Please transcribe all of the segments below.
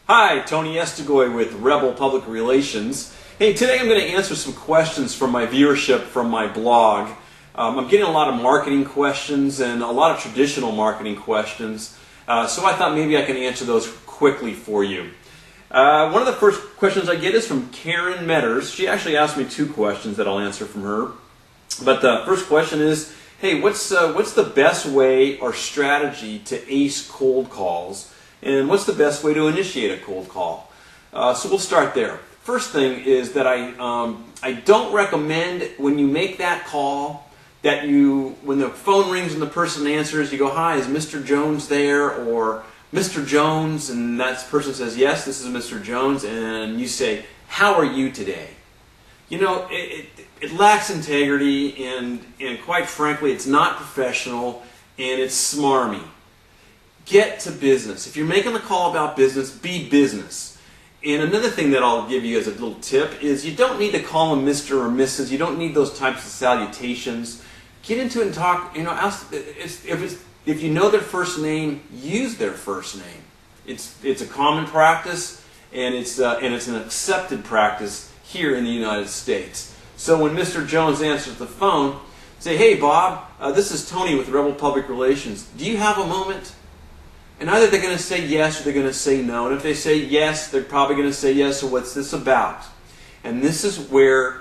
Hi, Tony Estigoy with Rebel Public Relations. Hey, today I'm going to answer some questions from my viewership from my blog. I'm getting a lot of marketing questions and a lot of traditional marketing questions, so I thought maybe I can answer those quickly for you. One of the first questions I get is from Karen Metters. She actually asked me two questions that I'll answer from her. But the first question is, hey, what's the best way or strategy to ace cold calls? And what's the best way to initiate a cold call? So we'll start there. First thing is that I don't recommend when you make that call that when the phone rings and the person answers, you go, hi, is Mr. Jones there? Or Mr. Jones, and that person says, yes, this is Mr. Jones, and you say, how are you today? You know, it lacks integrity, and quite frankly, it's not professional, and it's smarmy. Get to business. If you're making the call about business, be business. And another thing that I'll give you as a little tip is you don't need to call them Mr. or Mrs. You don't need those types of salutations. Get into it and talk. You know, if you know their first name, use their first name. It's a common practice, and it's an accepted practice here in the United States. So when Mr. Jones answers the phone, say, hey Bob, this is Tony with Rebel Public Relations. Do you have a moment? And either they're going to say yes or they're going to say no. And if they say yes, they're probably going to say yes, so what's this about? And this is where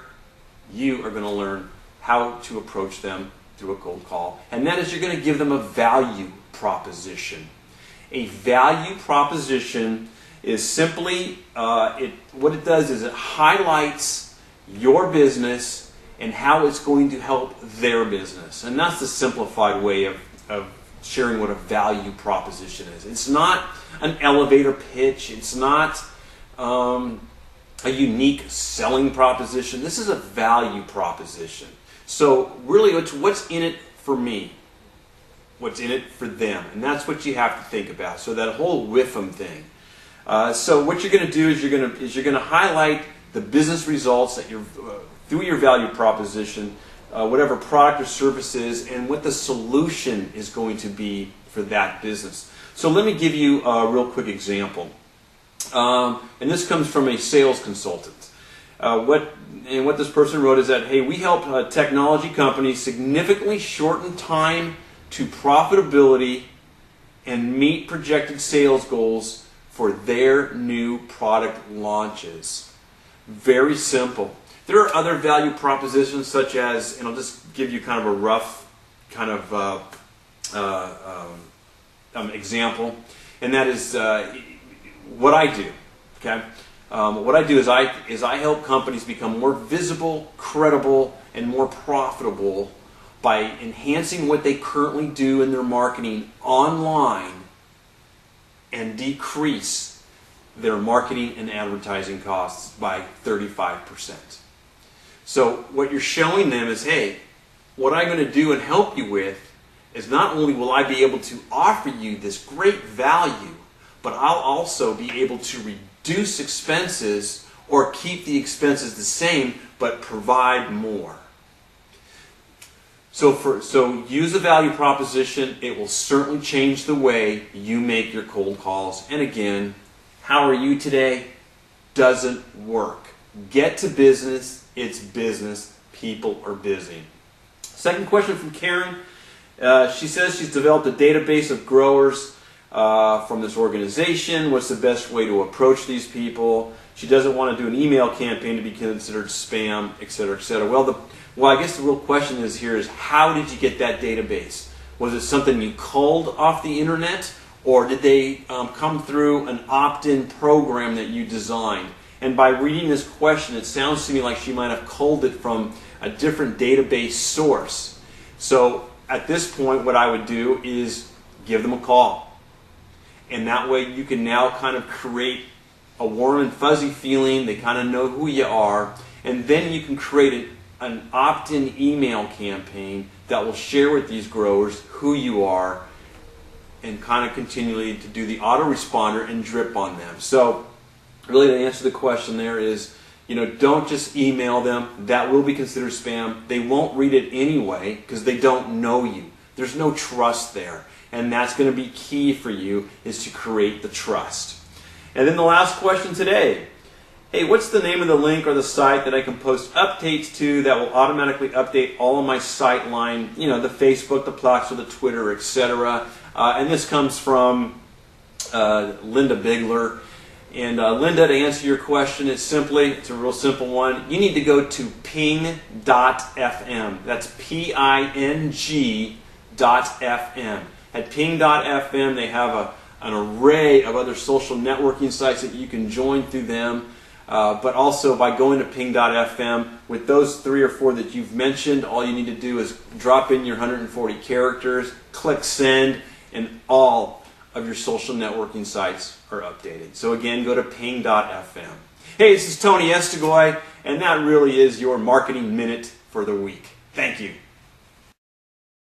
you are going to learn how to approach them through a cold call. And that is you're going to give them a value proposition. A value proposition is simply, what it does is it highlights your business and how it's going to help their business. And that's the simplified way of sharing what a value proposition is. It's not an elevator pitch. It's not a unique selling proposition. This is a value proposition. So really, what's in it for me? What's in it for them? And that's what you have to think about. So that whole with them thing. So what you're going to do is you're going to highlight the business results that through your value proposition, whatever product or service is, and what the solution is going to be for that business. So let me give you a real quick example. And this comes from a sales consultant. What this person wrote is that, hey, we help technology companies significantly shorten time to profitability and meet projected sales goals for their new product launches. Very simple. There are other value propositions such as, and I'll just give you kind of a rough kind of example, and that is what I do. Okay, what I do is I help companies become more visible, credible, and more profitable by enhancing what they currently do in their marketing online and decrease their marketing and advertising costs by 35%. So what you're showing them is, hey, what I'm going to do and help you with is not only will I be able to offer you this great value, but I'll also be able to reduce expenses or keep the expenses the same, but provide more. So use a value proposition. It will certainly change the way you make your cold calls. And again, how are you today? Doesn't work. Get to business. It's business. People are busy. Second question from Karen. She says she's developed a database of growers from this organization. What's the best way to approach these people? She doesn't want to do an email campaign to be considered spam, etc., etc. Well, I guess the real question is how did you get that database? Was it something you culled off the internet, or did they come through an opt-in program that you designed? And by reading this question, it sounds to me like she might have culled it from a different database source. So at this point, what I would do is give them a call. And that way you can now kind of create a warm and fuzzy feeling. They kind of know who you are. And then you can create an opt-in email campaign that will share with these growers who you are and kind of continually to do the autoresponder and drip on them. So really, to answer the question there is, don't just email them. That will be considered spam. They won't read it anyway because they don't know you. There's no trust there. And that's going to be key for you, is to create the trust. And then the last question today. Hey, what's the name of the link or the site that I can post updates to that will automatically update all of my site line, you know, the Facebook, the Plex, or the Twitter, etc. And this comes from Linda Bigler. And Linda, to answer your question, it's a real simple one. You need to go to ping.fm. That's ping.fm. At ping.fm, they have an array of other social networking sites that you can join through them. But also by going to ping.fm, with those 3 or 4 that you've mentioned, all you need to do is drop in your 140 characters, click send, and all of your social networking sites are updated. So again, go to ping.fm. Hey, this is Tony Estigoy, and that really is your marketing minute for the week. Thank you.